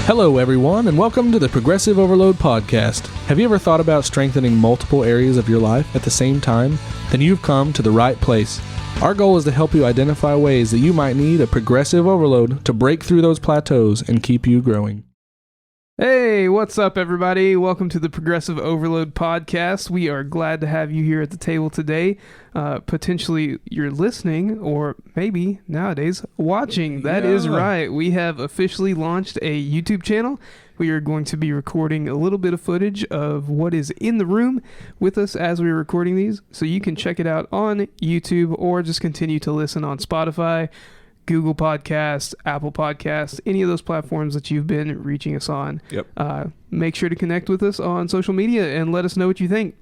Hello, everyone, and welcome to the Progressive Overload Podcast. Have you ever thought about strengthening multiple areas of your life at the same time? Then you've come to the right place. Our goal is to help you identify ways that you might need a progressive overload to break through those plateaus and keep you growing. Hey, what's up, everybody? Welcome to the Progressive Overload Podcast. We are glad to have you here at the table today. Potentially you're listening, or maybe nowadays watching. That is right. We have officially launched a YouTube channel. We are going to be recording a little bit of footage of what is in the room with us as we're recording these. So you can check it out on YouTube or just continue to listen on Spotify, Google Podcasts, Apple Podcasts, any of those platforms that you've been reaching us on. Yep. Make sure to connect with us on social media and let us know what you think.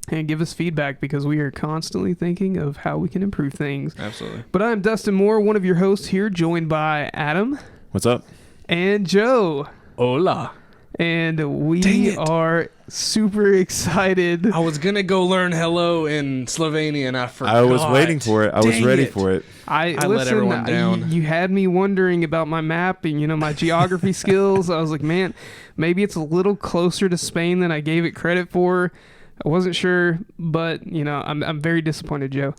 And give us feedback because we are constantly thinking of how we can improve things. Absolutely. But I'm Dustin Moore, one of your hosts here, joined by Adam. What's up? And Joe. Hola. And we are super excited. I was going to go learn hello in Slovenia and I forgot. I was waiting for it. I was ready for it. I let everyone down. You had me wondering about my map and, my geography skills. I was like, man, maybe it's a little closer to Spain than I gave it credit for. I wasn't sure, but, I'm very disappointed, Joe.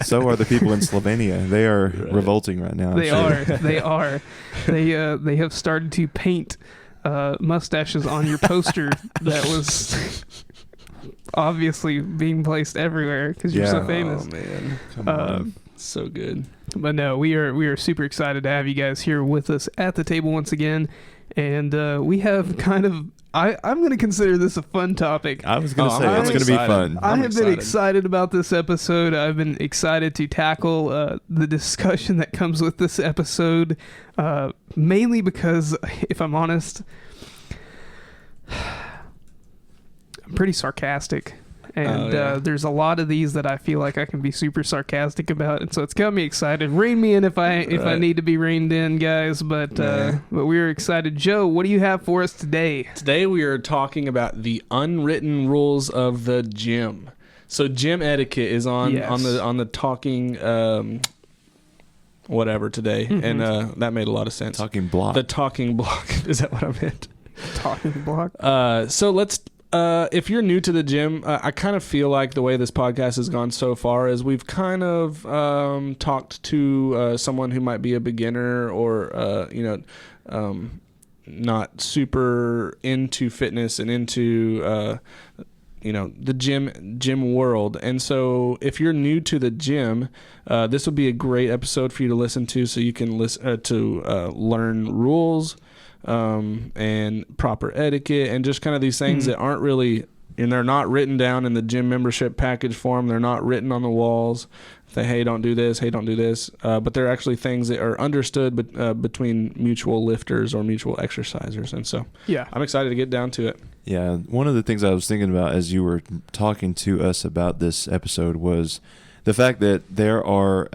So are the people in Slovenia. They are revolting right now. They are. They have started to paint mustaches on your poster that was obviously being placed everywhere because you're so famous. Oh, man. Come on. So good. But no, we are super excited to have you guys here with us at the table once again. And we have kind of... I'm going to consider this a fun topic. I was going to say, it's going to be fun. I have been excited about this episode. I've been excited to tackle the discussion that comes with this episode, mainly because, if I'm honest, I'm pretty sarcastic. And there's a lot of these that I feel like I can be super sarcastic about, and so it's got me excited. Rein me in if I need to be reined in, guys. But we're excited. Joe, what do you have for us today? Today we are talking about the unwritten rules of the gym. So gym etiquette is on the talking whatever today, and that made a lot of sense. Talking block. The talking block. Is that what I meant? Talking block. So let's. If you're new to the gym, I kind of feel like the way this podcast has gone so far is we've kind of talked to someone who might be a beginner or not super into fitness and into the gym world. And so if you're new to the gym, this would be a great episode for you to listen to, so you can listen to learn rules. And proper etiquette and just kind of these things that aren't really, and they're not written down in the gym membership package form. They're not written on the walls. Say, hey, don't do this. Hey, don't do this. But they're actually things that are understood between mutual lifters or mutual exercisers. And so I'm excited to get down to it. Yeah. One of the things I was thinking about as you were talking to us about this episode was the fact that there are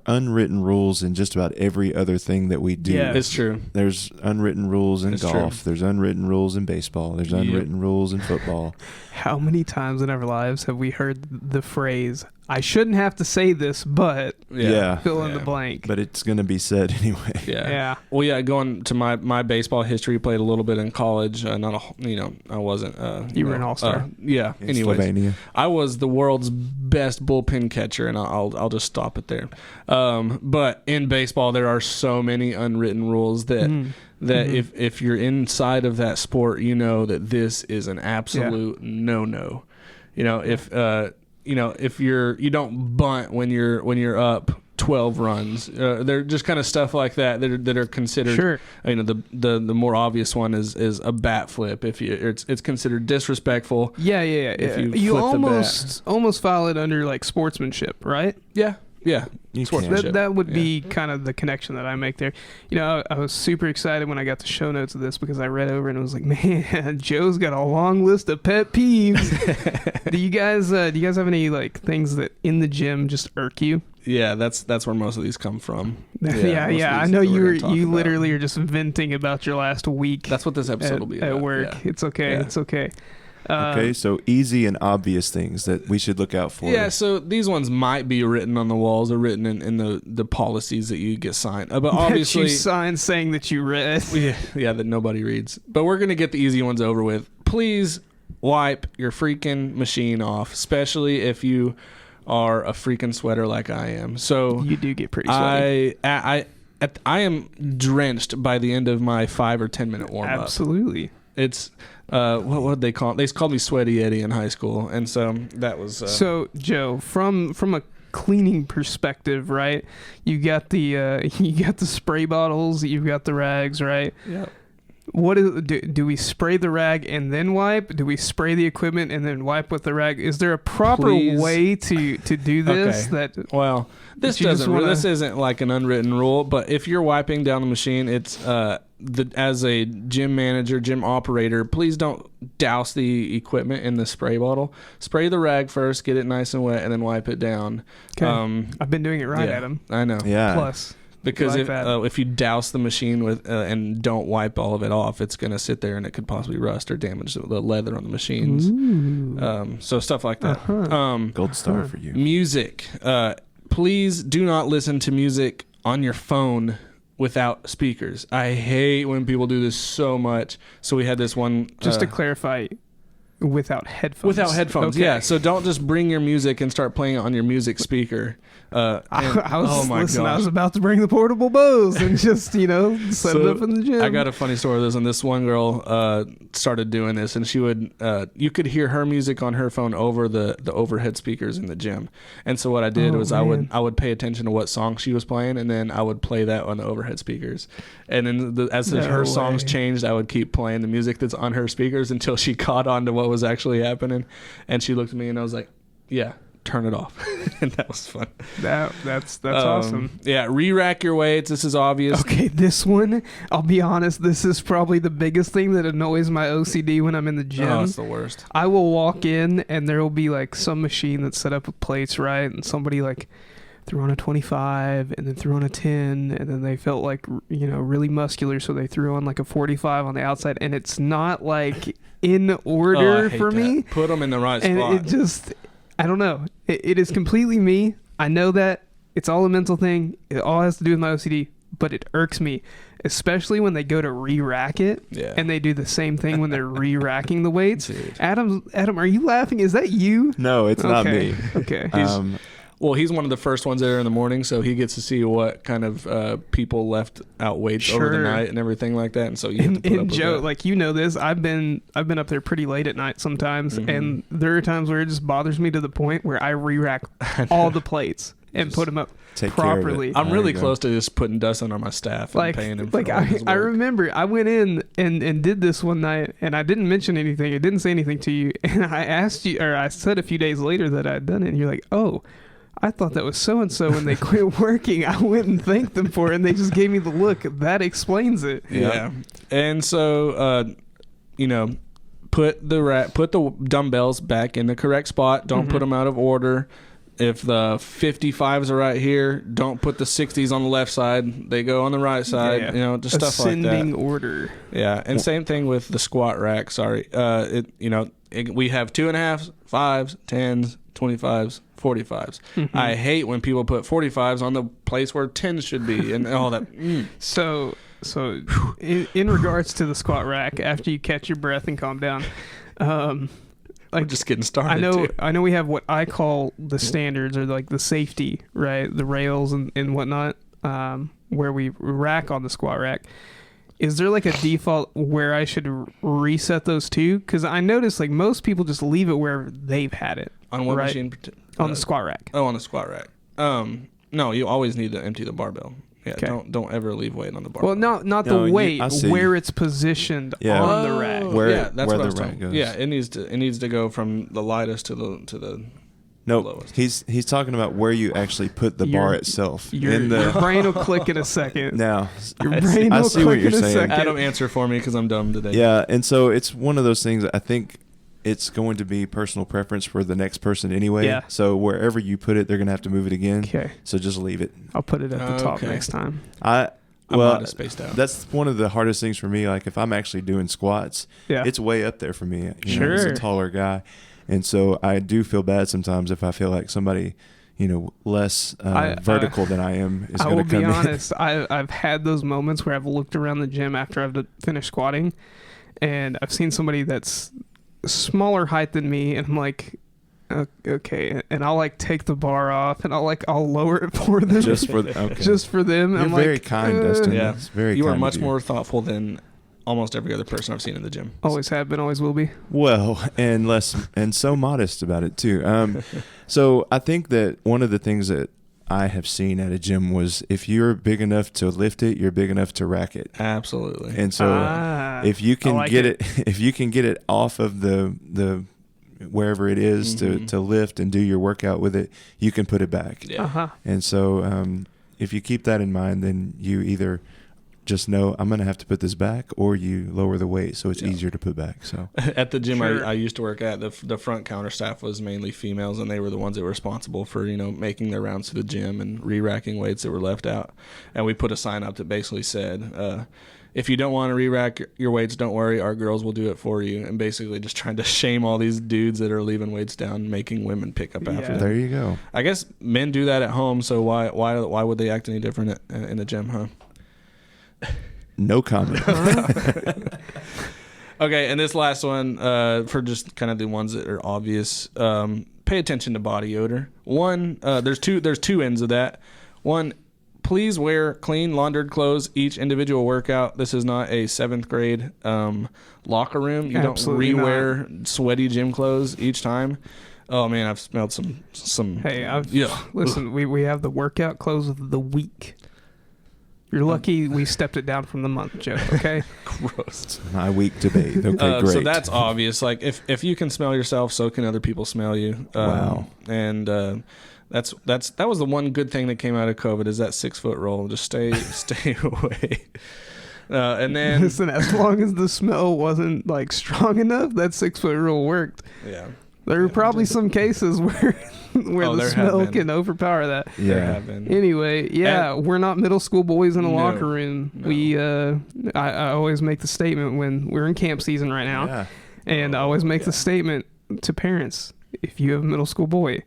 unwritten rules in just about every other thing that we do. Yeah, it's true. There's unwritten rules in golf. There's unwritten rules in baseball. There's unwritten rules in football. How many times in our lives have we heard the phrase, I shouldn't have to say this, but fill in the blank. But it's going to be said anyway. Yeah. Well, going to my baseball history, played a little bit in college. I wasn't. You were an all-star. In anyways, Slovenia. I was the world's best bullpen catcher, and I'll just stop it there. But in baseball, there are so many unwritten rules that if you're inside of that sport, you know that this is an absolute no-no. If you don't bunt when you're up 12 runs, they're just kind of stuff like that are considered. Sure. The more obvious one is a bat flip. If it's considered disrespectful. Yeah. If you almost file it under like sportsmanship, right? Yeah. That would be kind of the connection that I make there. I was super excited when I got the show notes of this because I read over and I was like, man, Joe's got a long list of pet peeves. Do you guys have any like things that in the gym just irk you? Yeah, that's where most of these come from. I know you literally are just venting about your last week. That's what this episode will be about. At work. Yeah. It's okay. Yeah. It's okay. Okay, so easy and obvious things that we should look out for. Yeah, so these ones might be written on the walls or written in the policies that you get signed. But obviously, that you signed saying that you read. Yeah, that nobody reads. But we're going to get the easy ones over with. Please wipe your freaking machine off, especially if you are a freaking sweater like I am. So you do get pretty sweaty. I am drenched by the end of my 5 or 10 minute warm up. Absolutely. It's what would they call it? They called me Sweaty Eddie in high school, and so that was. So Joe, from a cleaning perspective, right? You got the spray bottles, you've got the rags, right? Yeah. What is do we spray the rag and then wipe? Do we spray the equipment and then wipe with the rag? Is there a proper way to do this? Okay. This isn't like an unwritten rule, but if you're wiping down the machine, it's as a gym manager, gym operator, please don't douse the equipment in the spray bottle. Spray the rag first, get it nice and wet, and then wipe it down. Okay. I've been doing it right, Adam. I know. Yeah. Plus. Because if you douse the machine with and don't wipe all of it off, it's going to sit there and it could possibly rust or damage the leather on the machines. So stuff like that. Gold star for you. Music. Please do not listen to music on your phone without speakers. I hate when people do this so much. So we had this one. Just to clarify, without headphones. Without headphones, okay. Yeah. So don't just bring your music and start playing it on your music speaker. I was about to bring the portable Bose and just, set it up in the gym. I got a funny story of this, and this one girl started doing this, and she would, you could hear her music on her phone over the overhead speakers in the gym. And so what I did was I would pay attention to what song she was playing, and then I would play that on the overhead speakers. And then as her songs changed, I would keep playing the music that's on her speakers until she caught on to what was actually happening. And she looked at me, and I was like, yeah. Turn it off. And that was fun. That's awesome. Yeah, re-rack your weights. This is obvious. Okay, this one, I'll be honest, this is probably the biggest thing that annoys my OCD when I'm in the gym. Oh, it's the worst. I will walk in and there will be like some machine that's set up with plates, right? And somebody like threw on a 25 and then threw on a 10 and then they felt like, really muscular, so they threw on like a 45 on the outside, and it's not like in order for me. Put them in the right spot. And it just... I don't know. It is completely me. I know that. It's all a mental thing. It all has to do with my OCD, but it irks me, especially when they go to re-rack it and they do the same thing when they're re-racking the weights. Dude. Adam, are you laughing? Is that you? No, it's not me. Okay. He's one of the first ones there in the morning, so he gets to see what kind of people left out weights over the night and everything like that. And so you have to put up with Joe, that. like this, I've been up there pretty late at night sometimes, and there are times where it just bothers me to the point where I re-rack all the plates and put them up properly. I'm really close to just putting Dustin on my staff and paying him for all his work. I remember I went in and did this one night, and I didn't mention anything. I didn't say anything to you, and I asked you, or I said a few days later that I'd done it, and you're like, oh, I thought that was so-and-so when they quit working. I went and thanked them for it, and they just gave me the look. That explains it. Yeah. And so, put the dumbbells back in the correct spot. Don't put them out of order. If the 55s are right here, don't put the 60s on the left side. They go on the right side. Yeah. Just stuff like that. Ascending order. Yeah. And same thing with the squat rack. Sorry. We have 2.5s, 5s, 10s, 25s, 45s. I hate when people put 45s on the place where 10s should be and all that. So in regards to the squat rack, after you catch your breath and calm down, we're just getting started. I know we have what I call the standards, or like the safety, right? The rails and whatnot, where we rack on the squat rack. Is there like a default where I should reset those to? Because I notice like most people just leave it where they've had it. On what machine? On the squat rack. Oh, on the squat rack. No, you always need to empty the barbell. Yeah, okay. Don't ever leave weight on the barbell. Well, not the weight, where it's positioned on the rack. That's where what the rack goes. Yeah, it needs to go from the lightest to the Nope. lowest. He's talking about where you actually put the bar itself. Your brain will click in a second. Now, your brain will click in a second. Adam, answer for me because I'm dumb today. Yeah, and so it's one of those things. I think it's going to be personal preference for the next person anyway. Yeah. So wherever you put it, they're going to have to move it again. Okay. So just leave it. I'll put it at the top next time. I'm not as spaced out. That's one of the hardest things for me. Like if I'm actually doing squats, it's way up there for me. You know, as a taller guy. And so I do feel bad sometimes if I feel like somebody, less vertical than I am is going to come in. I will be honest. I've had those moments where I've looked around the gym after I've finished squatting, and I've seen somebody that's smaller height than me, and I'm like, okay, and I'll like take the bar off, and I'll lower it for them, just for them. Okay. Just for them. You're I'm very like, kind, Dustin. Yeah, it's very. You kind are much of more thoughtful than almost every other person I've seen in the gym. Always have been, always will be. Well, and so modest about it too. So I think that one of the things that I have seen at a gym was if you're big enough to lift it, you're big enough to rack it. Absolutely. And so if you can get it, if you can get it off of the wherever it is to lift and do your workout with it, you can put it back. Yeah. And so if you keep that in mind, then you either just know I'm going to have to put this back, or you lower the weight so it's easier to put back. So at the gym I used to work at, the front counter staff was mainly females, and they were the ones that were responsible for making their rounds to the gym and re-racking weights that were left out. And we put a sign up that basically said, if you don't want to re-rack your weights, don't worry, our girls will do it for you. And basically just trying to shame all these dudes that are leaving weights down, making women pick up after them. There you go. I guess men do that at home, so why would they act any different in the gym, huh? No comment. Okay, and this last one, for just kind of the ones that are obvious, pay attention to body odor. One, there's two ends of that. One, please wear clean, laundered clothes each individual workout. This is not a 7th grade locker room. You Absolutely don't rewear sweaty gym clothes each time. Oh man, I've smelled some. Hey, listen, we have the workout clothes of the week. You're lucky we stepped it down from the month, Joe, okay? Gross. It's my week to bathe. Okay, great. So that's obvious. Like, if you can smell yourself, so can other people smell you. Wow. And that was the one good thing that came out of COVID, is that 6-foot rule. Just stay away. And then... Listen, as long as the smell wasn't, like, strong enough, that 6-foot rule worked. Yeah. There are probably some cases where the smell can overpower that. Yeah. Anyway, we're not middle school boys in a locker room. No. We, I always make the statement when we're in camp season right now, and I always make the statement to parents: if you have a middle school boy,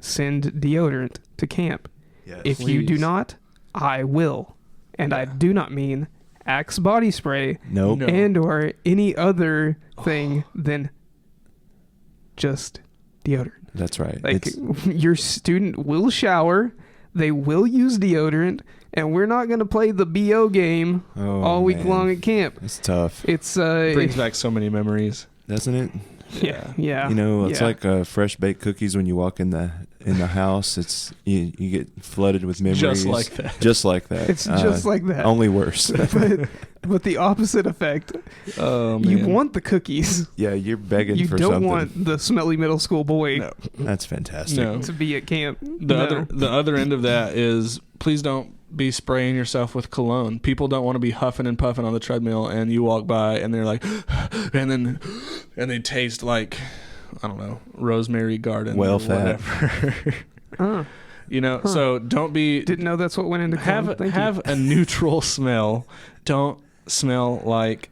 send deodorant to camp. Yes. If you do not, I will, and I do not mean Axe body spray, Nope. and or any other thing than just deodorant. That's right. Like, your student will shower, they will use deodorant, and we're not going to play the BO game all week long at camp. It's tough. It's brings back so many memories, doesn't it? Yeah. It's like fresh baked cookies when you walk in the house. It's you get flooded with memories. Just like that. Just like that. It's just like that. Only worse. but the opposite effect. Oh man. You want the cookies. Yeah, you're begging you for don't something. want the smelly middle school boy. No. That's fantastic. No. To be at camp. The other end of that is, please don't be spraying yourself with cologne. People don't want to be huffing and puffing on the treadmill, and you walk by and they're like, and they taste like, I don't know, rosemary garden. Well, or whatever. So don't be. Didn't know that's what went into have a neutral smell. Don't smell like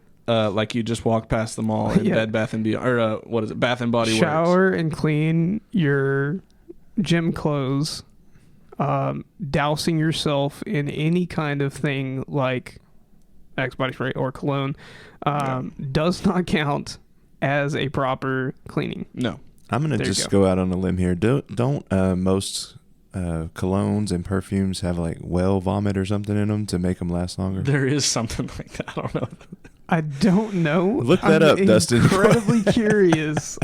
you just walked past the mall in Bed Bath and Beyond, or what is it, Bath and Body Works. Shower and clean your gym clothes. Dousing yourself in any kind of thing like Axe body spray or cologne does not count as a proper cleaning. No. I'm gonna just go out on a limb here. Don't most colognes and perfumes have like whale vomit or something in them to make them last longer? There is something like that. I don't know. I don't know. Look that up, Dustin. Incredibly curious.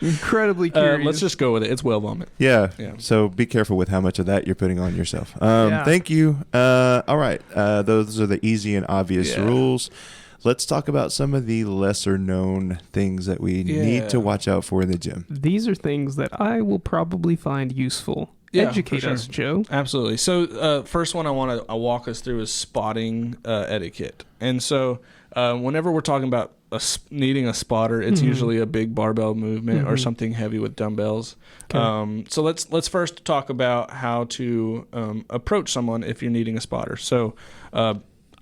Incredibly curious. Let's just go with it. It's whale vomit. Yeah. So be careful with how much of that you're putting on yourself. Thank you. All right. Those are the easy and obvious rules. Let's talk about some of the lesser known things that we need to watch out for in the gym. These are things that I will probably find useful. Educate us, Joe. Absolutely. So first one I want to walk us through is spotting etiquette. And so whenever we're talking about needing a spotter, it's usually a big barbell movement or something heavy with dumbbells. Okay. So let's first talk about how to approach someone if you're needing a spotter. So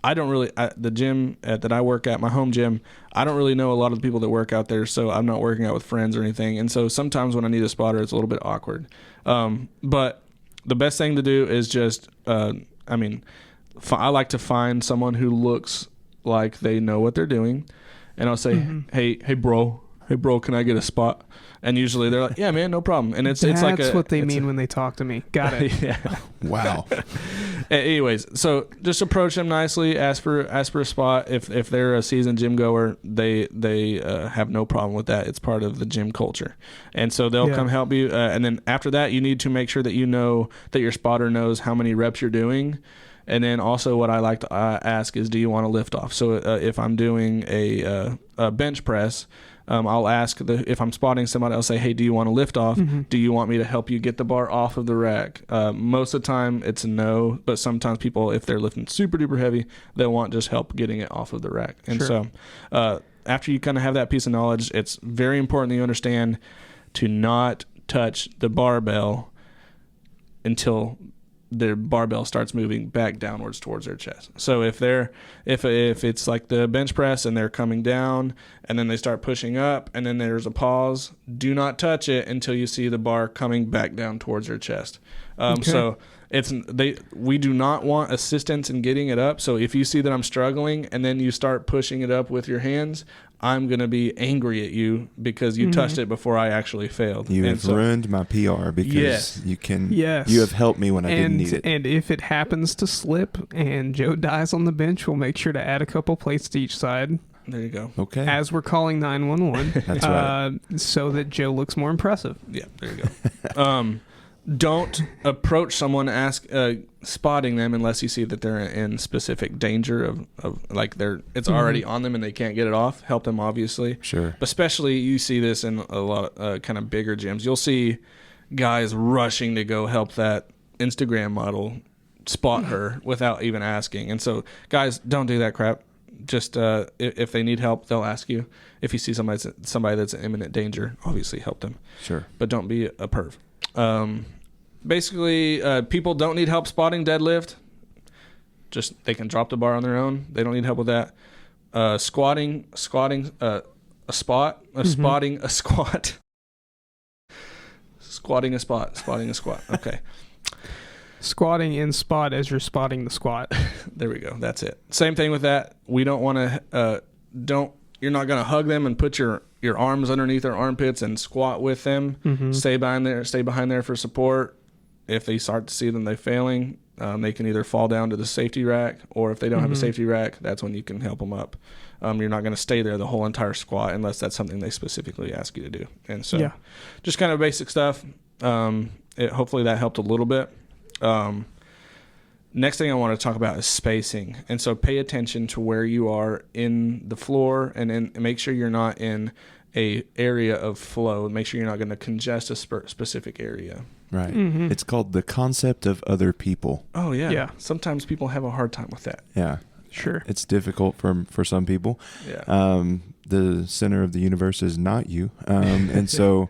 I don't really, the gym that I work at, my home gym, I don't really know a lot of the people that work out there, so I'm not working out with friends or anything. And so sometimes when I need a spotter, it's a little bit awkward. But the best thing to do is just, I like to find someone who looks like they know what they're doing. And I'll say, hey, bro, can I get a spot? And usually they're like, yeah, man, no problem. And it's like that's what they mean when they talk to me. Got it. Yeah. Wow. Anyways, so just approach them nicely. Ask for a spot. If they're a seasoned gym goer, they have no problem with that. It's part of the gym culture, and so they'll come help you. And then after that, you need to make sure that you know that your spotter knows how many reps you're doing. And then also what I like to ask is, do you want to lift off? So if I'm doing a bench press, I'll ask if I'm spotting somebody, I'll say, hey, do you want to lift off? Do you want me to help you get the bar off of the rack? Most of the time it's a no, but sometimes people, if they're lifting super duper heavy, they'll want just help getting it off of the rack. And so after you kind of have that piece of knowledge, it's very important that you understand to not touch the barbell until their barbell starts moving back downwards towards their chest. So if it's like the bench press and they're coming down and then they start pushing up and then there's a pause, do not touch it until you see the bar coming back down towards their chest. So we do not want assistance in getting it up. So if you see that I'm struggling and then you start pushing it up with your hands, I'm going to be angry at you because you touched it before I actually failed. You have ruined my PR because you have helped me when I didn't need it. And if it happens to slip and Joe dies on the bench, we'll make sure to add a couple plates to each side. There you go. Okay. As we're calling 911. That's right. So that Joe looks more impressive. Yeah, there you go. Don't approach someone spotting them unless you see that they're in specific danger of like it's already on them and they can't get it off. Help them, obviously. Sure. But especially you see this in a lot of kind of bigger gyms. You'll see guys rushing to go help that Instagram model spot her without even asking. And so guys, don't do that crap. Just if they need help, they'll ask you. If you see somebody that's in imminent danger, obviously help them. Sure. But don't be a perv. Basically, people don't need help spotting deadlift. Just they can drop the bar on their own. They don't need help with that. Squatting a spot, spotting a squat. Squatting a spot, spotting a squat. Okay. Squatting in spot as you're spotting the squat. There we go. That's it. Same thing with that. We don't want to, you're not going to hug them and put your arms underneath their armpits and squat with them. Stay behind there for support. If they start to see them, they're failing, they can either fall down to the safety rack, or if they don't have a safety rack, that's when you can help them up. You're not going to stay there the whole entire squat unless that's something they specifically ask you to do. And so just kind of basic stuff. Hopefully that helped a little bit. Next thing I want to talk about is spacing. And so pay attention to where you are in the floor and make sure you're not in a area of flow. Make sure you're not going to congest a specific area. Right. It's called the concept of other people. Oh, yeah. Sometimes people have a hard time with that. Yeah. Sure. It's difficult for some people. Yeah. The center of the universe is not you. And so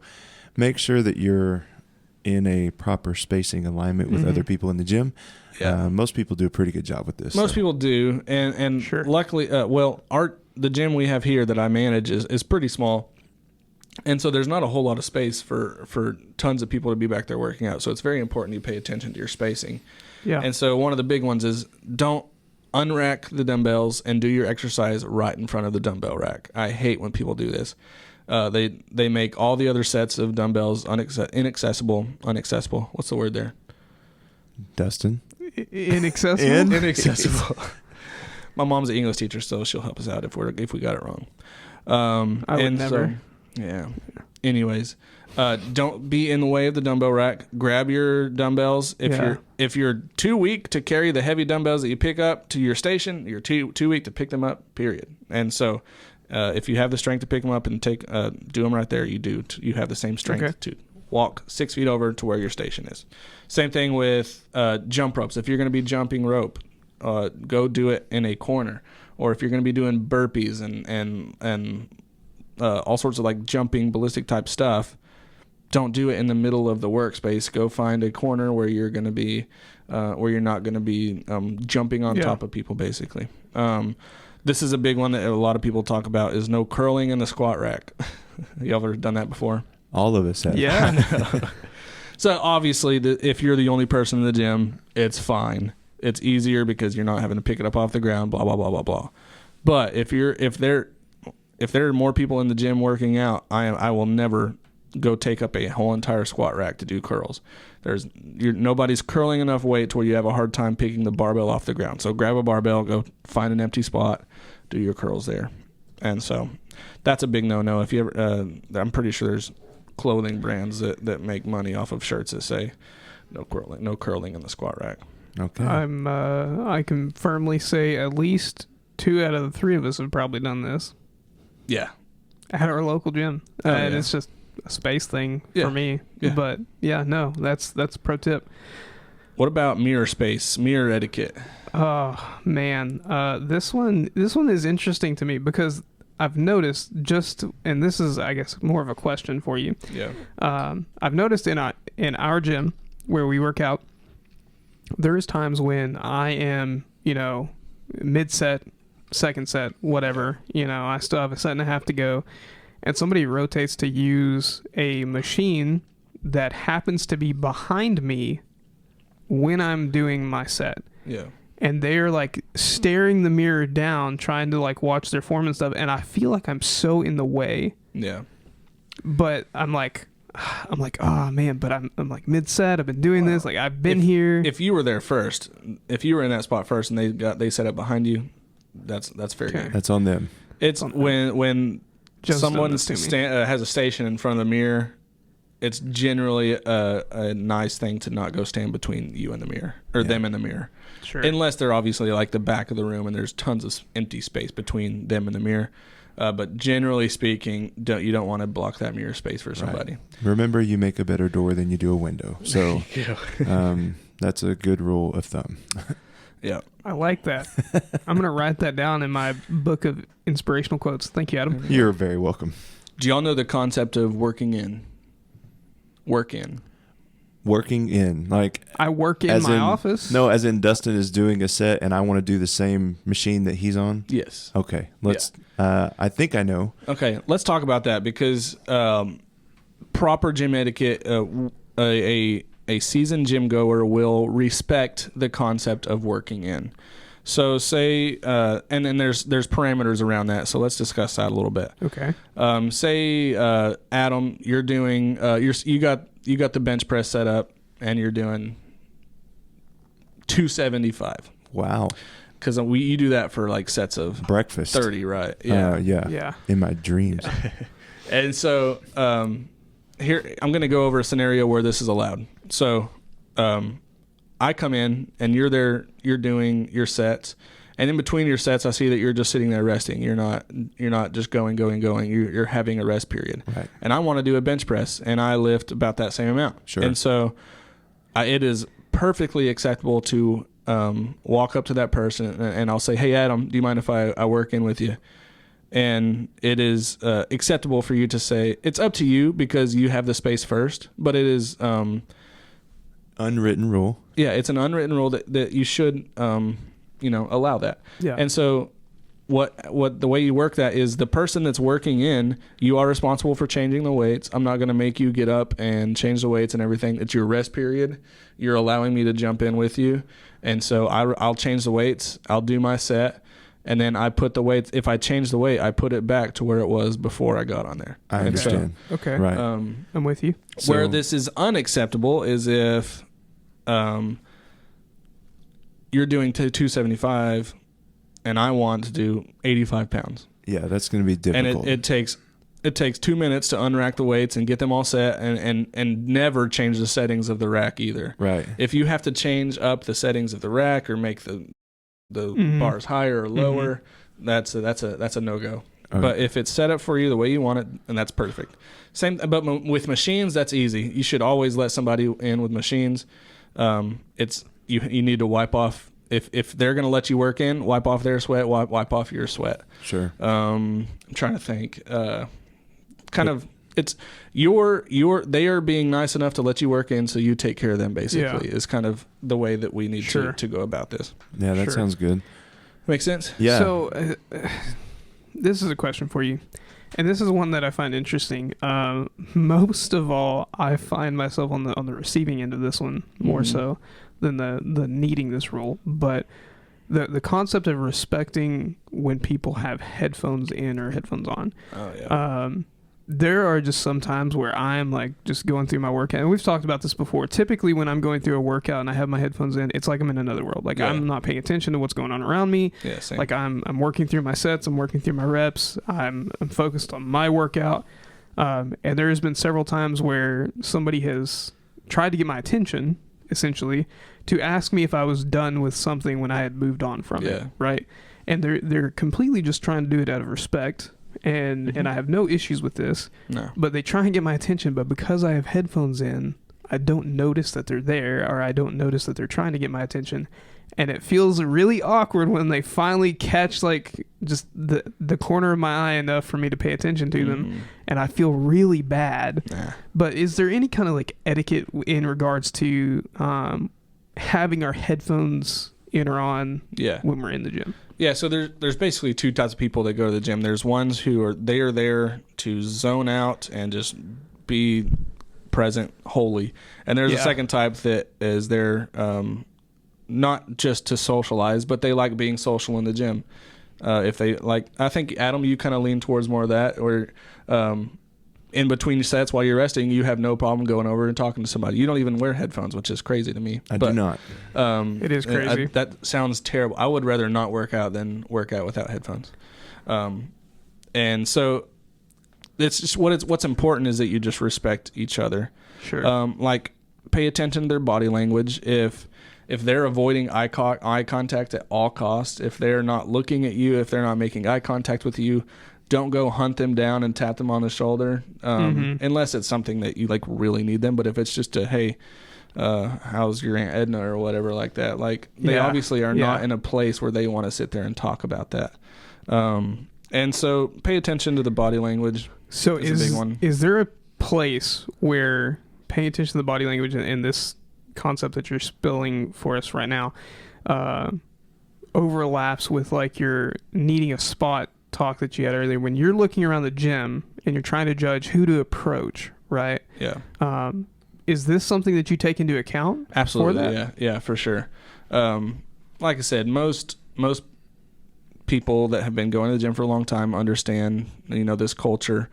make sure that you're in a proper spacing alignment with other people in the gym. Yeah. Most people do a pretty good job with this. Most people do. And sure. Luckily, the gym we have here that I manage is pretty small. And so there's not a whole lot of space for tons of people to be back there working out. So it's very important you pay attention to your spacing. Yeah. And so one of the big ones is don't unrack the dumbbells and do your exercise right in front of the dumbbell rack. I hate when people do this. They make all the other sets of dumbbells inaccessible. What's the word there? Dustin? Inaccessible? Inaccessible. My mom's an English teacher, so she'll help us out if we got it wrong. I would never. Yeah. Anyways, don't be in the way of the dumbbell rack. Grab your dumbbells. If you're too weak to carry the heavy dumbbells that you pick up to your station, you're too weak to pick them up. Period. And so, if you have the strength to pick them up and do them right there, you have the same strength to walk 6 feet over to where your station is. Same thing with jump ropes. If you're going to be jumping rope, go do it in a corner. Or if you're going to be doing burpees and all sorts of like jumping ballistic type stuff, don't do it in the middle of the workspace. Go find a corner where you're going to be, where you're not going to be jumping on top of people, basically. This is a big one that a lot of people talk about is no curling in the squat rack. You ever done that before? All of us have. Yeah. So obviously, if you're the only person in the gym, it's fine. It's easier because you're not having to pick it up off the ground, blah, blah, blah, blah, blah. But if there are more people in the gym working out, I will never go take up a whole entire squat rack to do curls. Nobody's curling enough weight to where you have a hard time picking the barbell off the ground. So grab a barbell, go find an empty spot, do your curls there. And so that's a big no-no. If you ever, I'm pretty sure there's clothing brands that make money off of shirts that say no curling in the squat rack. Okay. I can firmly say at least 2 out of the 3 of us have probably done this. Yeah. At our local gym. And it's just a space thing for me. Yeah. But yeah, no, that's a pro tip. What about mirror etiquette? Oh man, this one is interesting to me because I've noticed and this is, I guess, more of a question for you. Yeah. I've noticed in our gym where we work out, there's times when I am, mid-set, second set, whatever, I still have a set and a half to go, and somebody rotates to use a machine that happens to be behind me when I'm doing my set. Yeah. And they're like staring the mirror down, trying to like watch their form and stuff. And I feel like I'm so in the way. Yeah. But I'm like, oh man, but I'm like mid-set. I've been doing this. Like I've been here. If you were there first, if you were in that spot first and they set up behind you, that's fair game. That's on them. It's when Just someone has has a station in front of the mirror, it's generally a nice thing to not go stand between you and the mirror or them and the mirror. Sure. Unless they're obviously like the back of the room and there's tons of empty space between them and the mirror. But generally speaking, you don't want to block that mirror space for somebody. Right. Remember, you make a better door than you do a window. So that's a good rule of thumb. Yeah. I like that. I'm going to write that down in my book of inspirational quotes. Thank you, Adam. You're very welcome. Do y'all know the concept of working in? Working in, like I work in my office. No, as in Dustin is doing a set and I want to do the same machine that he's on. Yes. Okay. I think I know. Okay. Let's talk about that because proper gym etiquette, a seasoned gym goer will respect the concept of working in. So say, and then there's parameters around that. So let's discuss that a little bit. Okay. Say, Adam, you're doing, you got the bench press set up and you're doing 275. Wow. Because you do that for like sets of breakfast 30, right? Yeah. Yeah. In my dreams. And so here I'm going to go over a scenario where this is allowed. So I come in and you're there, you're doing your sets, and in between your sets, I see that you're just sitting there resting. You're not just going. You're having a rest period. Right. And I want to do a bench press, and I lift about that same amount. Sure. And so it is perfectly acceptable to walk up to that person and I'll say, "Hey, Adam, do you mind if I work in with you?" And it is acceptable for you to say, "It's up to you because you have the space first," but it is unwritten rule. Yeah, it's an unwritten rule that you should allow that. Yeah. And so what the way you work that is the person that's working in, you are responsible for changing the weights. I'm not going to make you get up and change the weights and everything. It's your rest period. You're allowing me to jump in with you. And so I'll change the weights. I'll do my set. And then I put the weights. If I change the weight, I put it back to where it was before I got on there. I understand. So, okay. Right. I'm with you. Where this is unacceptable is if you're doing 275 and I want to do 85 pounds. Yeah, that's going to be difficult. And it takes 2 minutes to unrack the weights and get them all set and never change the settings of the rack either. Right. If you have to change up the settings of the rack or make the bars higher or lower, that's a no-go. Okay. But if it's set up for you the way you want it, then that's perfect. Same, but with machines, that's easy. You should always let somebody in with machines. It's you need to wipe off. If they're going to let you work in, wipe off their sweat, wipe off your sweat. Sure. I'm trying to think. it's they are being nice enough to let you work in, so you take care of them. Basically, is kind of the way that we need to go about this. Yeah, that sounds good. Makes sense. Yeah. So this is a question for you, and this is one that I find interesting. Most of all, I find myself on the receiving end of this one more so than the needing this rule, but. The concept of respecting when people have headphones in or headphones on. Oh, yeah. There are just some times where I'm like just going through my workout. And we've talked about this before. Typically when I'm going through a workout and I have my headphones in, it's like I'm in another world. Like I'm not paying attention to what's going on around me. Yeah, same. Like I'm working through my sets. I'm working through my reps. I'm focused on my workout. And there has been several times where somebody has tried to get my attention, essentially, to ask me if I was done with something when I had moved on from it, right? And they're completely just trying to do it out of respect, and I have no issues with this. No. But they try and get my attention, but because I have headphones in, I don't notice that they're there, or I don't notice that they're trying to get my attention. And it feels really awkward when they finally catch like just the corner of my eye enough for me to pay attention to them, and I feel really bad. Nah. But is there any kind of like etiquette in regards to having our headphones in or on when we're in the gym? Yeah, so there's basically two types of people that go to the gym. There's ones who are there to zone out and just be present wholly, and there's a second type that is there not just to socialize, but they like being social in the gym. If they like, I think Adam, you kind of lean towards more of that, or in between sets while you're resting, you have no problem going over and talking to somebody. You don't even wear headphones, which is crazy to me. I do not. It is crazy. That sounds terrible. I would rather not work out than work out without headphones. And so it's just what's important is that you just respect each other. Sure. Like pay attention to their body language. If they're avoiding eye contact at all costs, if they're not looking at you, if they're not making eye contact with you, don't go hunt them down and tap them on the shoulder, unless it's something that you like really need them. But if it's just hey, how's your Aunt Edna or whatever like that, like they obviously are not in a place where they want to sit there and talk about that. And so pay attention to the body language. So is a big one. Is there a place where paying attention to the body language and this concept that you're spilling for us right now overlaps with like your needing a spot talk that you had earlier when you're looking around the gym and you're trying to judge who to approach, right? Yeah. Is this something that you take into account? Absolutely. For that? Yeah, for sure. Like I said, most people that have been going to the gym for a long time understand, this culture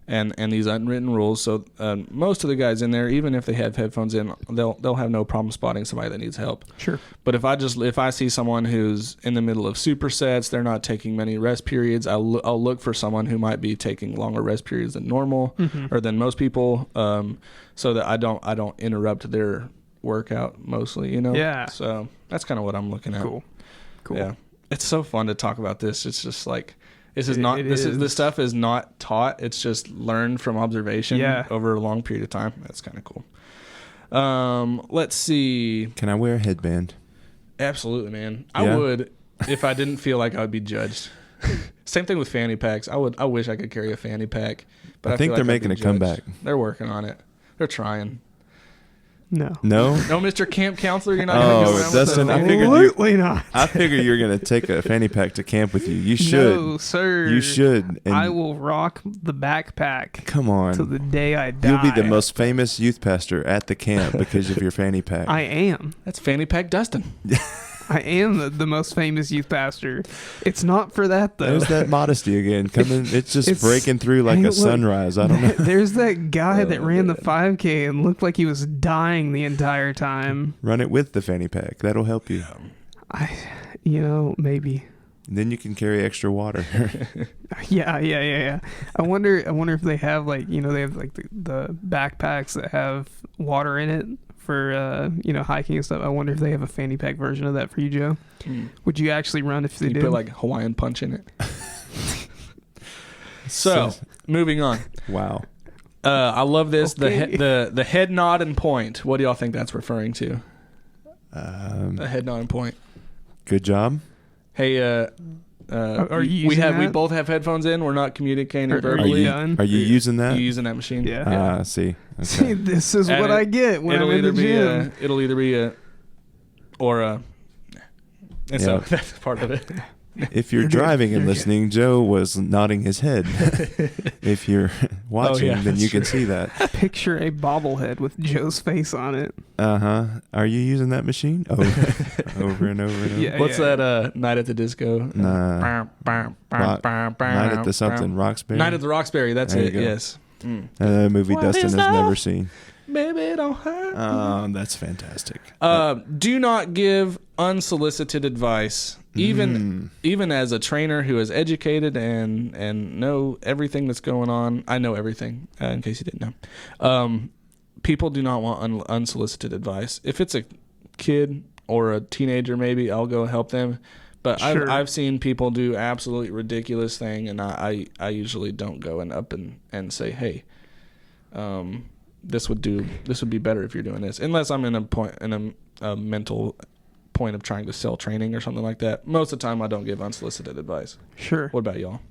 and these unwritten rules. So most of the guys in there, even if they have headphones in, they'll have no problem spotting somebody that needs help. Sure. But if I see someone who's in the middle of supersets, they're not taking many rest periods, I'll look for someone who might be taking longer rest periods than normal or than most people, so that I don't interrupt their workout mostly. Yeah. So that's kind of what I'm looking at. Cool. Yeah. It's so fun to talk about this. It's just like. This stuff is not taught. It's just learned from observation over a long period of time. That's kind of cool. Let's see. Can I wear a headband? Absolutely, man. I would if I didn't feel like I would be judged. Same thing with fanny packs. I wish I could carry a fanny pack, but I think they're making a comeback. They're working on it. They're trying. No, Mr. Camp Counselor, you're not going to go around Dustin, with absolutely not. I figure you're going to take a fanny pack to camp with you. You should. No, sir. You should. And I will rock the backpack. Come on. Till the day I die. You'll be the most famous youth pastor at the camp because of your fanny pack. I am. That's Fanny Pack Dustin. I am the most famous youth pastor. It's not for that, though. There's that modesty again. It's just breaking through like a sunrise. I don't know. There's that guy that ran the 5K and looked like he was dying the entire time. Run it with the fanny pack. That'll help you. Maybe. Then you can carry extra water. Yeah. I wonder if they have they have like the backpacks that have water in it for hiking and stuff. I wonder if they have a fanny pack version of that for you, Joe. Would you actually run if they did? Put like Hawaiian punch in it. So moving on. Wow. I love this. Okay. The head nod and point. What do y'all think that's referring to? A head nod and point. Good job. Hey, Are you we using we that? both have headphones in. We're not communicating Are verbally. you done? Are you using that? You using that machine? Yeah. See. Okay. See, this is And what I get when I'm it'll in the either be gym. it'll either be a or a. And so Yeah. that's part of it. If you're driving and listening, Joe was nodding his head. If you're watching, then that's you can true. see that. Picture a bobblehead with Joe's face on it. Are you using that machine? Over and over and over. Yeah. What's that? Night at the Disco. Nah. Night at the something Roxbury. Night at the Roxbury. That's There you it. go. Yes. Mm. A movie What Dustin is has love? never seen. Baby, don't hurt. That's fantastic. Do not give unsolicited advice. Even as a trainer who is educated and know everything that's going on. I know everything, in case you didn't know. People do not want unsolicited advice. If it's a kid or a teenager, maybe I'll go help them. But Sure. I've seen people do absolutely ridiculous thing, and I usually don't go and say, hey, this would be better if you're doing this, unless I'm in a mental point of trying to sell training or something like that. Most of the time I don't give unsolicited advice. Sure. What about y'all?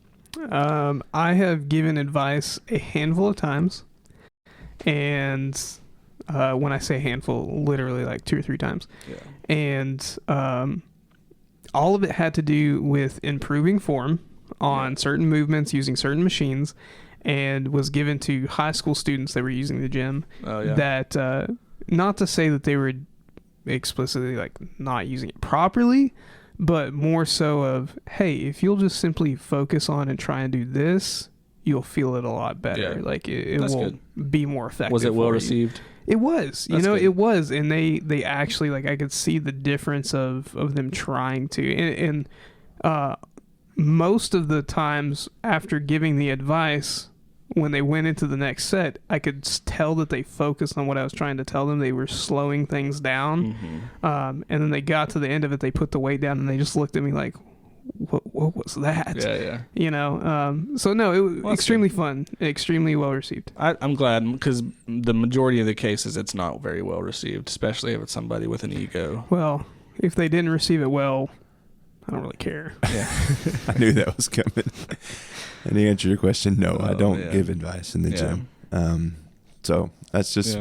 I have given advice a handful of times, and when I say handful, literally like 2 or 3 times. Yeah. And all of it had to do with improving form on certain movements using certain machines, and was given to high school students that were using the gym. Oh yeah. That not to say that they were explicitly like not using it properly, but more so of, hey, if you'll just simply focus on and try and do this, you'll feel it a lot better. Yeah. Like it That's will good. be more effective. Was it well for you. received? It was. That's good. It was. And they actually, like, I could see the difference of them trying to. And most of the times after giving the advice, when they went into the next set, I could tell that they focused on what I was trying to tell them. They were slowing things down. Mm-hmm. And then they got to the end of it, they put the weight down, and they just looked at me like, what was that? Yeah. You know? So, no, it was Well, that's extremely fun, extremely well received. I'm glad, because the majority of the cases it's not very well received, especially if it's somebody with an ego. Well, if they didn't receive it well, I don't really care. Yeah. I knew that was coming. And to answer your question, no, I don't yeah. give advice in the Yeah. gym. So that's just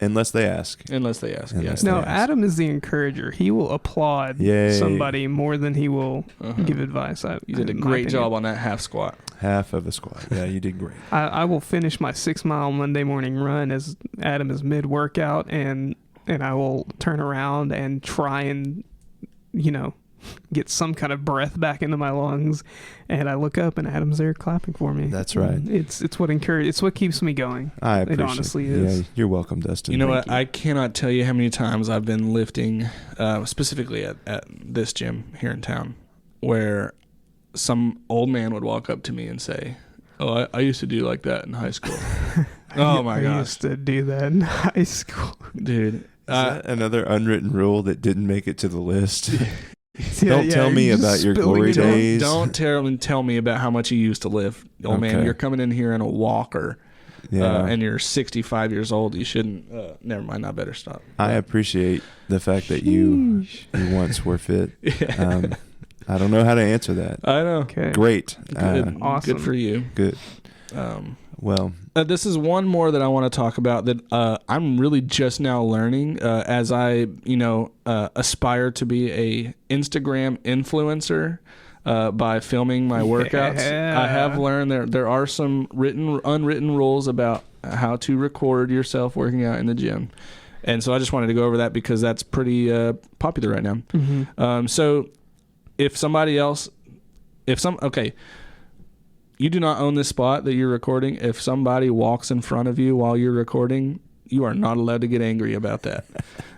unless they ask. Unless they ask. Unless Yeah. No, Yes. Adam is the encourager. He will applaud Yay. somebody more than he will Uh-huh. give advice. You did a in my great opinion. job on that half squat. Half of a squat. Yeah, you did great. I will finish my 6-mile Monday morning run as Adam is mid-workout, and I will turn around and try and, get some kind of breath back into my lungs, and I look up and Adam's there clapping for me. That's right. And it's what keeps me going. I appreciate it. honestly is. Yeah, you're welcome, Dustin. You know Thank what? I cannot tell you how many times I've been lifting, specifically at this gym here in town, where some old man would walk up to me and say, "Oh, I used to do like that in high school." Oh my I gosh, used to do that in high school. dude! Is that another unwritten rule that didn't make it to the list? Yeah, Don't tell me you're just about your spilling glory it on- days. Don't tell me about how much you used to lift, old man. Okay. You're coming in here in a walker, Yeah. and you're 65 years old. You shouldn't. Never mind. I better stop. I appreciate the fact that you once were fit. Yeah. I don't know how to answer that. I know. Okay. Great. Good. Awesome. Good for you. Good. Well, This is one more that I want to talk about that I'm really just now learning as I, aspire to be a Instagram influencer by filming my workouts. Yeah. I have learned there are some unwritten rules about how to record yourself working out in the gym. And so I just wanted to go over that because that's pretty popular right now. Mm-hmm. So if somebody else, you do not own this spot that you're recording. If somebody walks in front of you while you're recording, you are not allowed to get angry about that.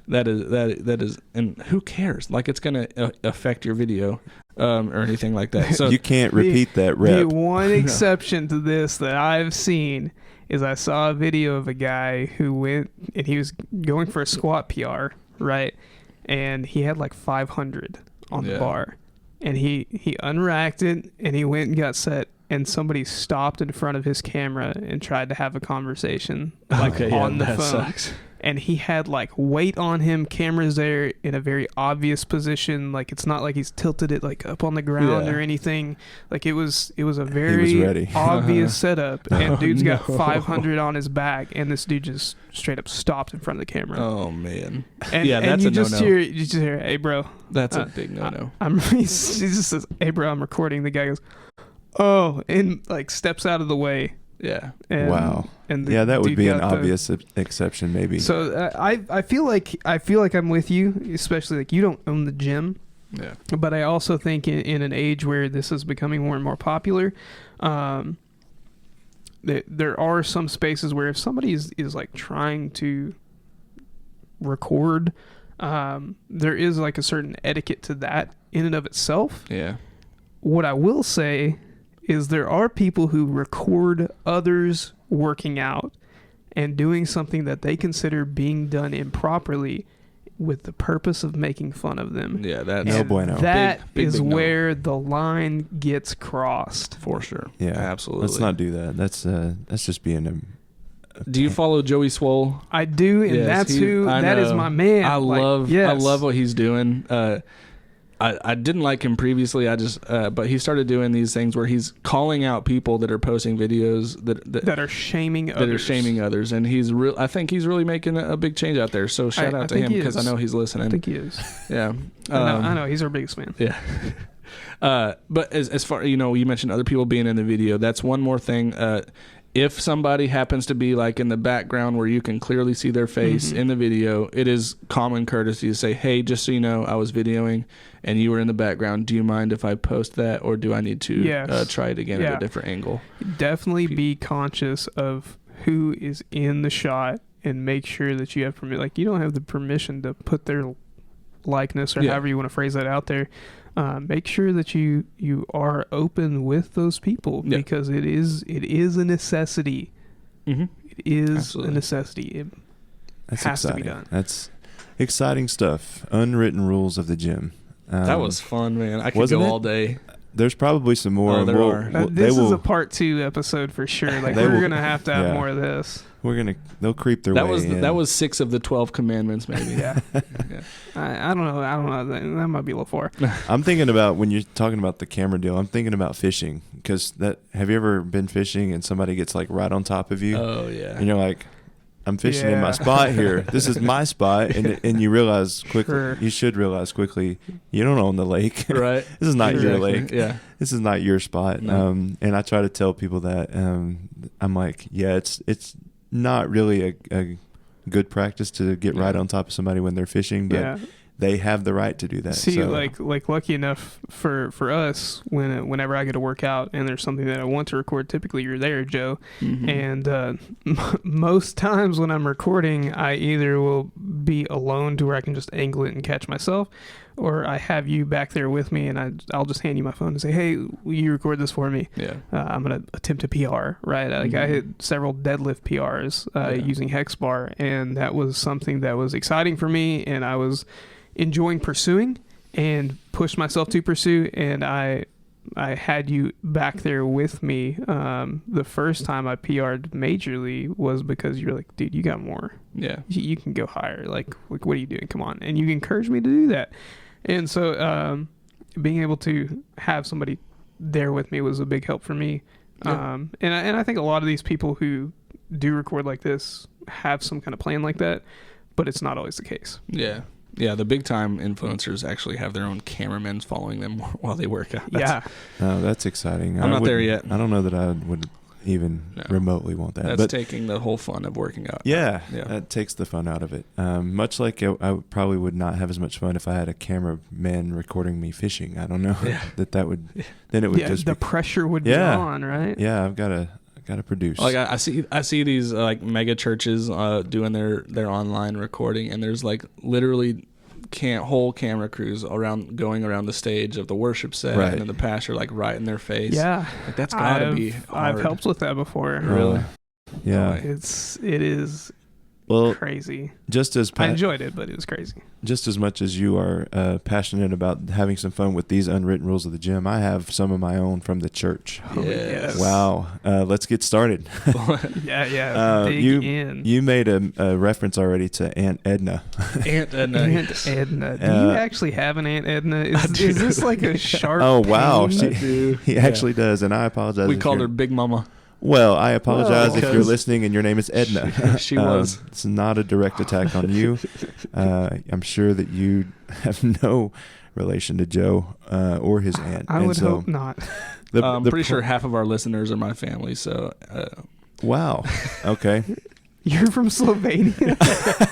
That is, and who cares? Like, it's going to affect your video or anything like that. So you can't repeat that The rep. one exception to this that I've seen is I saw a video of a guy who went and he was going for a squat PR, right? And he had like 500 on the bar. And he unracked it and he went and got set. And somebody stopped in front of his camera and tried to have a conversation, like on the phone. Sucks. and he had like weight on him, cameras there in a very obvious position. Like it's not like he's tilted it like up on the ground or anything. Like it was a very obvious setup, and dude's got 500 on his back, and this dude just straight up stopped in front of the camera. Oh man. And, yeah, and that's you a just no-no. you just hear, hey bro. That's a big no-no. He just says, hey bro, I'm recording. The guy goes, oh, and like steps out of the way. Yeah. And, wow. And that would be an obvious exception, maybe. So I feel like I'm with you, especially like you don't own the gym. Yeah. But I also think in an age where this is becoming more and more popular, there are some spaces where if somebody is like trying to record, there is like a certain etiquette to that in and of itself. Yeah. What I will say is there are people who record others working out and doing something that they consider being done improperly with the purpose of making fun of them. Yeah, that's no bueno. That big is no. where the line gets crossed. For sure. Yeah, absolutely. Let's not do that. That's just being a Do you follow Joey Swole? I do, and Yes, that is my man. I love yes. what he's doing. I didn't like him previously. But he started doing these things where he's calling out people that are posting videos that are shaming others, and I think he's really making a big change out there. So shout out to him because I know he's listening. I think he is. Yeah, I know he's our biggest fan. Yeah. But as far you mentioned other people being in the video. That's one more thing. If somebody happens to be like in the background where you can clearly see their face in the video, it is common courtesy to say, hey, just so you know, I was videoing and you were in the background. Do you mind if I post that, or do I need to try it again at a different angle? Definitely be conscious of who is in the shot and make sure that you have permission. Like, you don't have the permission to put their likeness or however you want to phrase that out there. Make sure that you are open with those people because it is a necessity. Mm-hmm. It is Absolutely. A necessity. It That's has exciting. to be done. That's exciting stuff. Unwritten rules of the gym. That was fun, man. I could go all day. There's probably some more. Oh, there are. This is a part 2 episode for sure. Like we're gonna have to have more of this. They'll creep their way in. That was 6 of the 12 commandments, maybe. Yeah. I don't know. That might be a little far. I'm thinking about, when you're talking about the camera deal, I'm thinking about fishing, because have you ever been fishing and somebody gets like right on top of you? Oh yeah. And you're like, I'm fishing in my spot here. This is my spot, and you realize quickly. Sure. You should realize quickly, you don't own the lake. Right. This is not your lake. Yeah. This is not your spot. No. And I try to tell people that. I'm like, it's not really a good practice to get right on top of somebody when they're fishing, but they have the right to do that. See, like lucky enough for us, whenever I get to work out and there's something that I want to record, typically you're there, Joe. Mm-hmm. And most times when I'm recording, I either will be alone to where I can just angle it and catch myself, or I have you back there with me, and I'll just hand you my phone and say, hey, will you record this for me? Yeah. I'm going to attempt a PR, right? Like I hit several deadlift PRs using Hex Bar, and that was something that was exciting for me, and I was enjoying pursuing and pushed myself to pursue, and I had you back there with me. The first time I PR'd majorly was because you're like, dude, you got more. Yeah. You can go higher. Like, what are you doing? Come on. And you encouraged me to do that. And so being able to have somebody there with me was a big help for me. Yeah. And I think a lot of these people who do record like this have some kind of plan like that, but it's not always the case. Yeah. Yeah, the big time influencers actually have their own cameramen following them while they work out. That's exciting. I'm not there yet. I don't know that I would even remotely want that. That's taking the whole fun of working out. Yeah, that takes the fun out of it. Much like I probably would not have as much fun if I had a cameraman recording me fishing. I don't know that would. Then it would just the pressure would be on, right? Yeah, I've got to produce. Like I see these like mega churches doing their online recording, and there's like literally whole camera crews going around the stage of the worship set, and then the pastor like right in their face. Yeah, like that's gotta be hard. I've helped with that before. Really? Yeah. It is Well, crazy. just as I enjoyed it, but it was crazy. just as much as you are passionate about having some fun with these unwritten rules of the gym, I have some of my own from the church. Oh, Yes. Wow. Let's get started. Yeah. Dig in. You made a reference already to Aunt Edna. Aunt Edna. Aunt Edna. Do you actually have an Aunt Edna? Is this like a sharp Oh, wow. pain? He actually does, and I apologize. We if called you're- her Big Mama. Well, I apologize if you're Because- listening and your name is Edna. She was. It's not a direct attack on you. I'm sure that you have no relation to Joe or his aunt. I would hope not. I'm pretty sure half of our listeners are my family, so... Wow. Okay. You're from Slovenia.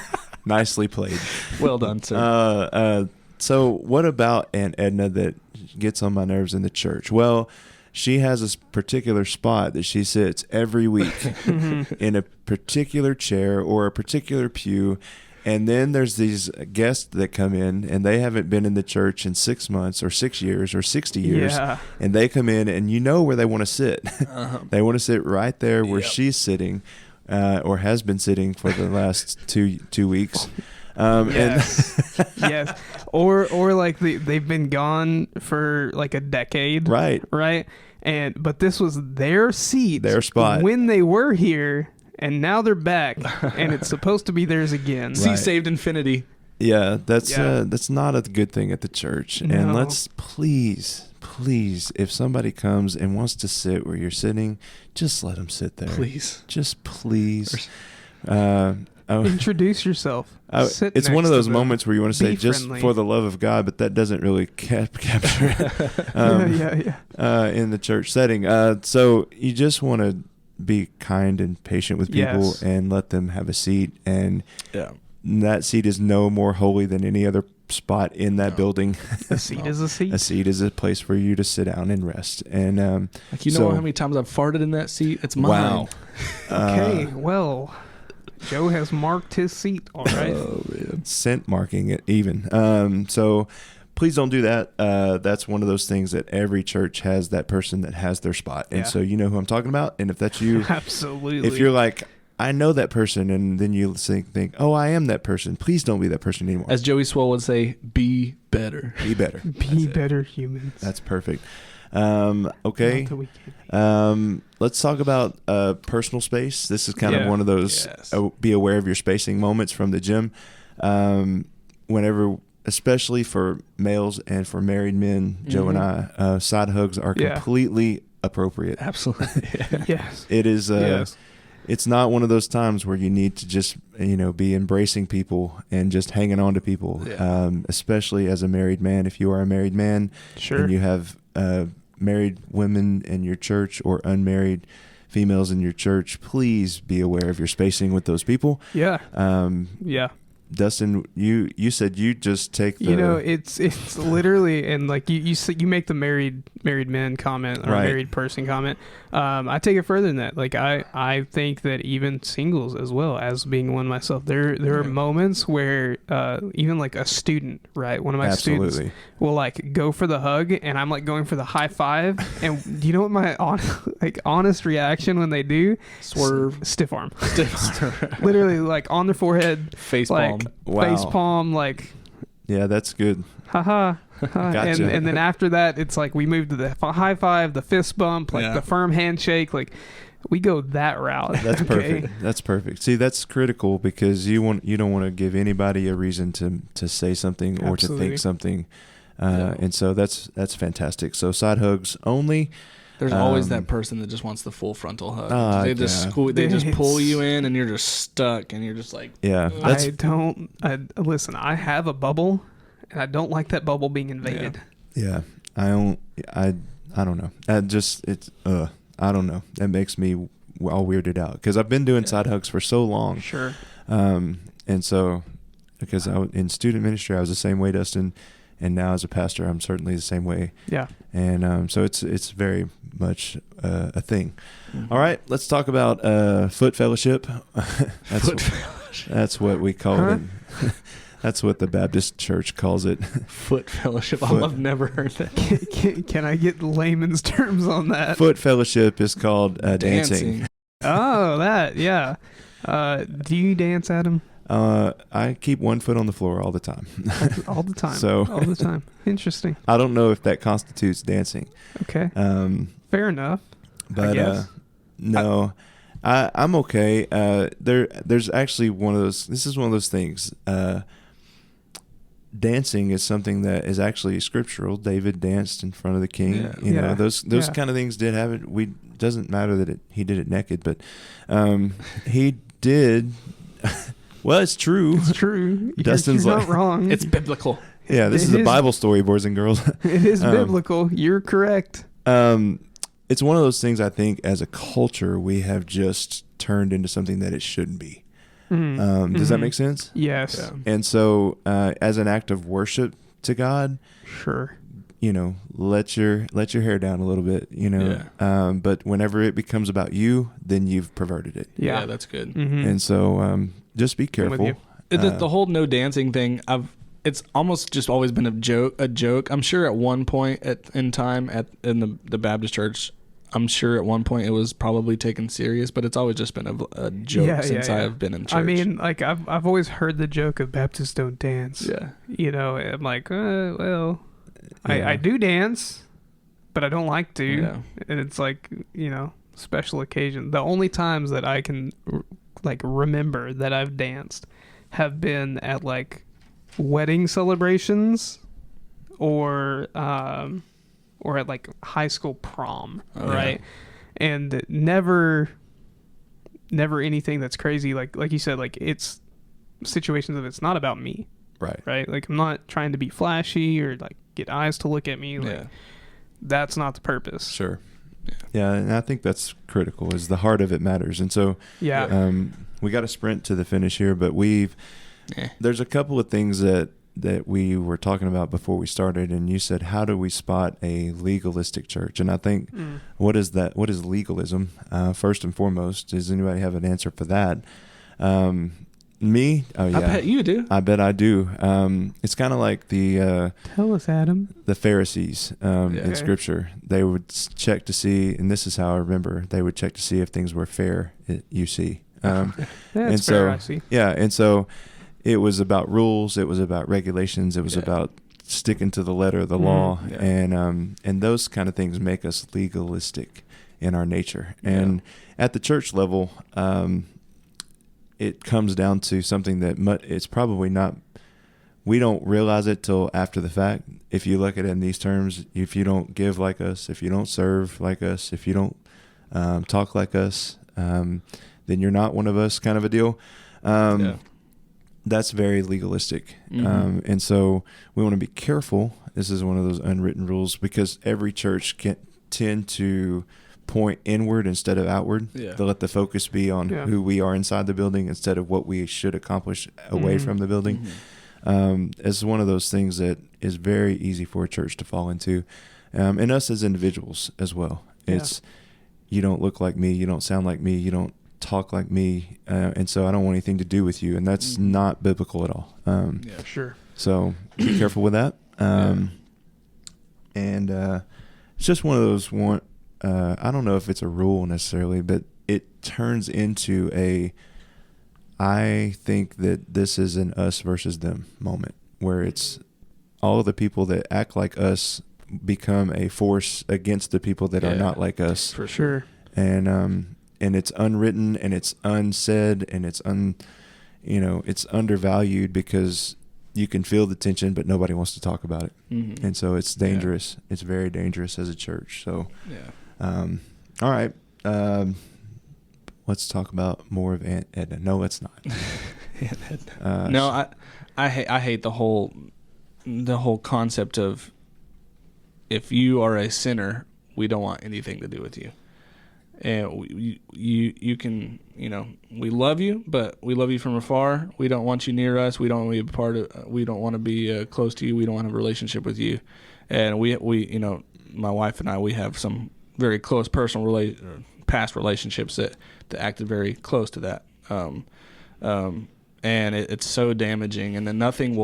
Nicely played. well done, sir. So what about Aunt Edna that gets on my nerves in the church? Well, she has this particular spot that she sits every week in a particular chair or a particular pew. And then there's these guests that come in and they haven't been in the church in 6 months or 6 years or 60 years. Yeah. And they come in and you know where they want to sit. They want to sit right there where Yep. she's sitting or has been sitting for the last two weeks. Yes. Yes. Or like they've been gone for like a decade. Right. Right. But this was their seat, Their spot. when they were here, and now they're back, and it's supposed to be theirs again. See Right. Saved Infinity. Yeah, that's Yeah. that's not a good thing at the church. No. And let's please, if somebody comes and wants to sit where you're sitting, just let them sit there. Please. Just please. Introduce yourself. Sit It's next one of to those them. moments where you want to say Be just friendly. for the love of God, but that doesn't really capture it Yeah. in the church setting. So you just want to be kind and patient with people Yes. and let them have a seat. And Yeah. that seat is no more holy than any other spot in that building. A seat is a seat. A seat is a place for you to sit down and rest. And Like, you know so- how many times I've farted in that seat? It's mine. wow. Okay, well, Joe has marked his seat. All right. Oh, man. Scent marking it even. So please don't do that. That's one of those things that every church has that person that has their spot. And Yeah. so you know who I'm talking about. And if that's you, Absolutely. if you're like, I know that person, and then you think, oh, I am that person. Please don't be that person anymore. As Joey Swole would say, be better. Be better. be better humans. That's perfect. Okay. Not that we can be. Let's talk about personal space. This is kind of Yeah. one of those Yes. be aware of your spacing moments from the gym. Whenever, especially for males and for married men, Joe and I, side hugs are Yeah. completely appropriate. Absolutely. Yeah. Yes. It is. Yes. It's not one of those times where you need to just be embracing people and just hanging on to people. Yeah. Especially as a married man, if you are a married man, Sure. and you have married women in your church or unmarried females in your church, please be aware of your spacing with those people. Yeah. Yeah. Dustin, you said you just take the it's literally, and like you make the married men comment or Right. married person comment. I take it further than that. Like I think that even singles, as well as being one myself, there are moments where even like a student, right, one of my students absolutely. will like go for the hug, and I'm like going for the high five, and do you know what my honest reaction when they do? Swerve. Stiff arm. Literally like on their forehead, Face like palm. Wow. face palm, like Yeah, that's good. haha. Gotcha. And then after that, it's like we move to the high five, the fist bump, like Yeah. the firm handshake. Like we go that route. That's okay? perfect. That's perfect. See, that's critical because you don't want to give anybody a reason to say something or to Absolutely. think something. Yeah. And so that's fantastic. So side hugs only. There's always that person that just wants the full frontal hug. They just yeah. they just pull It's- you in, and you're just stuck, and you're just like, Yeah, that's Listen, I have a bubble, and I don't like that bubble being invaded. yeah. I don't know. I don't know. That makes me all weirded out because I've been doing side hugs for so long. Sure. And so because in student ministry I was the same way, Dustin, and now as a pastor I'm certainly the same way. Yeah. And so it's very much a thing. Mhm. All right, let's talk about foot fellowship. That's what we call Huh? it. That's what the Baptist church calls it. foot fellowship. Foot. I've never heard that. Can I get layman's terms on that? Foot fellowship is called dancing. Oh, that, yeah. Do you dance, Adam? I keep one foot on the floor all the time. All the time. So all the time. Interesting. I don't know if that constitutes dancing. Okay. Fair enough. But I guess. no, I'm okay. There's actually one of those. This is one of those things. Dancing is something that is actually scriptural. David danced in front of the king. Yeah. You know, Yeah. those Yeah. kind of things did happen. Doesn't matter that he did it naked, but he did. Well, it's true. It's true. Dustin's you're like- not wrong. It's biblical. Yeah, this It is a is- Bible story, boys and girls. It is biblical. You're correct. It's one of those things. I think as a culture, we have just turned into something that it shouldn't be. Mhm. Does that Mhm. make sense? Yes. Yeah. And so, as an act of worship to God, Sure. you know, let your hair down a little bit, you know. But whenever it becomes about you, then you've perverted it. Yeah. That's good. Mhm. And so, just be I'm with careful. you. The whole no dancing thing, it's almost just always been a joke. I'm sure at one point in the Baptist church, I'm sure at one point it was probably taken serious, but it's always just been a joke Yeah, since yeah. I've been in church. I mean, like I've always heard the joke of Baptists don't dance. yeah. You know, I'm like, well, Yeah. I do dance, but I don't like to. Yeah. And it's like, you know, special occasion. The only times that I can like remember that I've danced have been at like wedding celebrations or at like high school prom, Oh, right? And never anything that's crazy. Like you said, like it's situations of it's not about me, Right. right? Like I'm not trying to be flashy or like get eyes to look at me. Like Yeah. that's not the purpose. Sure. Yeah, and I think that's critical. Is the heart of it matters, and so Yeah. we got to sprint to the finish here. But there's a couple of things that we were talking about before we started, and you said, how do we spot a legalistic church? And I think what is that? What is legalism? First and foremost, does anybody have an answer for that? Me? Oh yeah. I bet you do. I bet I do. It's kind of like the Tell us, Adam. Pharisees in Okay. Scripture. They would check to see, and this is how I remember, they would check to see if things were fair at UC. That's and fair, so, I see. yeah, and so it was about rules, it was about regulations, it was about sticking to the letter of the law, Yeah. and those kind of things make us legalistic in our nature. And at the church level, it comes down to something that it's probably not. We don't realize it till after the fact. If you look at it in these terms, if you don't give like us, if you don't serve like us, if you don't talk like us, then you're not one of us, kind of a deal. That's very legalistic. Mhm. And so we want to be careful. This is one of those unwritten rules, because every church can tend to point inward instead of outward. Yeah. To let the focus be on who we are inside the building instead of what we should accomplish away from the building. It's one of those things that is very easy for a church to fall into, and us as individuals as well. It's you don't look like me, you don't sound like me, you don't talk like me, and so I don't want anything to do with you, and that's not biblical at all. Yeah. Sure. So be careful with that. And it's just one of those I don't know if it's a rule necessarily, but it turns into I think that this is an us versus them moment, where it's all of the people that act like us become a force against the people that are not like us. For sure. And it's unwritten, and it's unsaid, and it's it's undervalued, because you can feel the tension, but nobody wants to talk about it. Mhm. And so it's dangerous. It's very dangerous as a church. So, all right. Let's talk about more of Aunt Edna. No, let's not. No, I hate the whole concept of, if you are a sinner, we don't want anything to do with you. And you can, we love you, but we love you from afar. We don't want you near us. We don't want to be a part of. We don't want to be close to you. We don't want to have a relationship with you. And we my wife and I, we have some very close personal past relationships that acted very close to that. And it's so damaging. And then nothing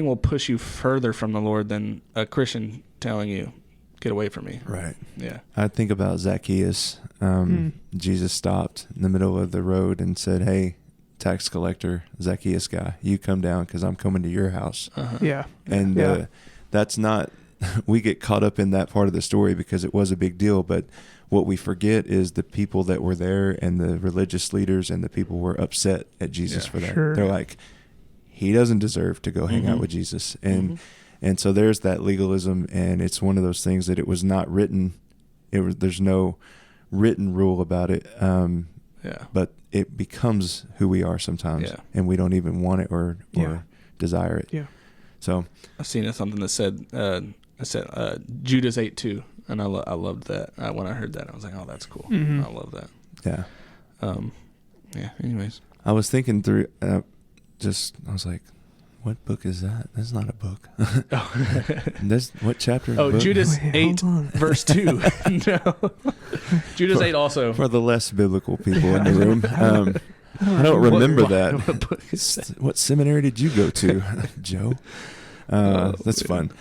will push you further from the Lord than a Christian telling you, get away from me. Right. Yeah. I think about Zacchaeus. Jesus stopped in the middle of the road and said, "Hey, tax collector, Zacchaeus guy, you come down because I'm coming to your house." Yeah. And that's not, we get caught up in that part of the story because it was a big deal. But what we forget is the people that were there and the religious leaders and the people were upset at Jesus for that. Sure. They're like, he doesn't deserve to go hang out with Jesus. And so there's that legalism, and it's one of those things that it was not written. There's no written rule about it. But it becomes who we are sometimes, and we don't even want it or desire it. Yeah. So I've seen something that said Judas ate too, and I loved that. When I heard that, I was like, oh, that's cool. Mm-hmm. I love that. Yeah. Anyways, I was thinking through. I was like, what book is that? That's not a book. What chapter? Oh, book? Judas 8, verse 2. No. Judas 8 also. For the less biblical people in the room. I don't remember that. What seminary did you go to, Joe? That's fun.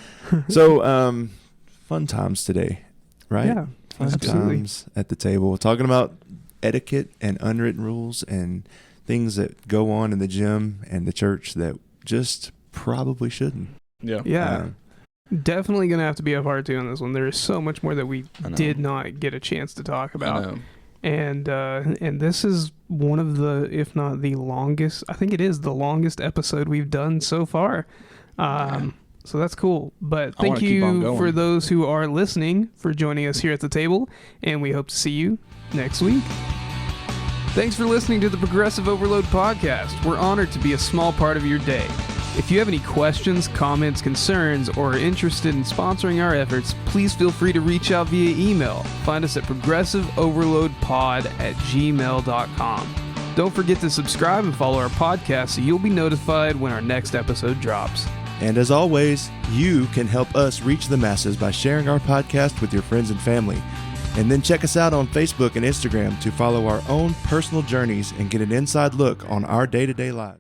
So, fun times today, right? Yeah, fun absolutely. times at the table. Talking about etiquette and unwritten rules and things that go on in the gym and the church that just probably shouldn't. Yeah. Definitely going to have to be a part 2 on this one. There is so much more that we did not get a chance to talk about. And this is one of the, if not the longest, I think it is the longest episode we've done so far. So that's cool. But thank you for those who are listening for joining us here at the table, and we hope to see you next week. Thanks for listening to the Progressive Overload podcast. We're honored to be a small part of your day. If you have any questions, comments, concerns, or are interested in sponsoring our efforts, please feel free to reach out via email. Find us at progressiveoverloadpod@gmail.com. Don't forget to subscribe and follow our podcast so you'll be notified when our next episode drops. And as always, you can help us reach the masses by sharing our podcast with your friends and family. And then check us out on Facebook and Instagram to follow our own personal journeys and get an inside look on our day-to-day lives.